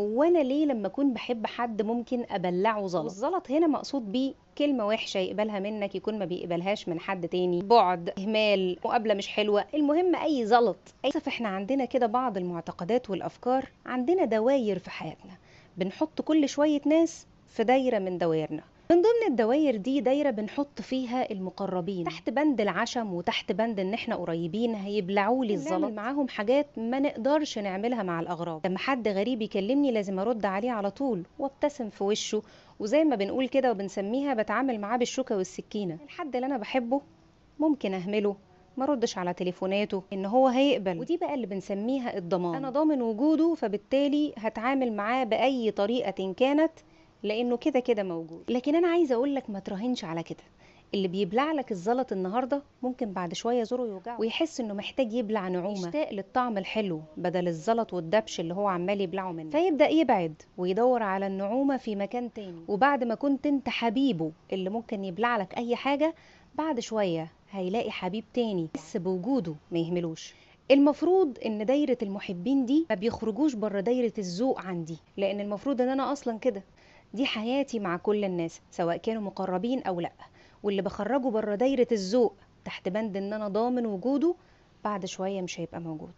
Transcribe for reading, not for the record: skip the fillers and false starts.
وانا ليه لما اكون بحب حد ممكن ابلعه زلط؟ والزلط هنا مقصود بيه كلمه وحشه يقبلها منك يكون ما بيقبلهاش من حد تاني، بعد، اهمال، مقابله مش حلوه، المهم اي زلط. للاسف احنا عندنا كده بعض المعتقدات والافكار، عندنا دواير في حياتنا بنحط كل شويه ناس في دايره من دوائرنا. من ضمن الدواير دي دايرة بنحط فيها المقربين تحت بند العشم وتحت بند ان احنا قريبين هيبلعوا لي الزلط. نعمل معاهم حاجات ما نقدرش نعملها مع الاغراب. لما حد غريب يكلمني لازم ارد عليه على طول وابتسم في وشه، وزي ما بنقول كده وبنسميها بتعامل معاه بالشوكة والسكينة. الحد اللي انا بحبه ممكن اهمله، ما ردش على تليفوناته ان هو هيقبل، ودي بقى اللي بنسميها الضمان. انا ضامن وجوده فبالتالي هتعامل معاه باي طريقة كانت لانه كده كده موجود. لكن انا عايزه اقول لك ما تراهنش على كده. اللي بيبلع لك الزلط النهارده ممكن بعد شويه زوره يوجعه ويحس انه محتاج يبلع نعومه، يشتاق للطعم الحلو بدل الزلط والدبش اللي هو عمال يبلعه منه، فيبدا يبعد ويدور على النعومه في مكان تاني. وبعد ما كنت انت حبيبه اللي ممكن يبلع لك اي حاجه، بعد شويه هيلاقي حبيب تاني يحس بوجوده ما يهملوش. المفروض ان دايره المحبين دي ما بيخرجوش بره دايره الذوق عندي، لان المفروض ان انا اصلا كده دي حياتي مع كل الناس سواء كانوا مقربين او لا. واللي بخرجه بره دايرة الذوق تحت بند ان انا ضامن وجوده بعد شوية مش هيبقى موجود.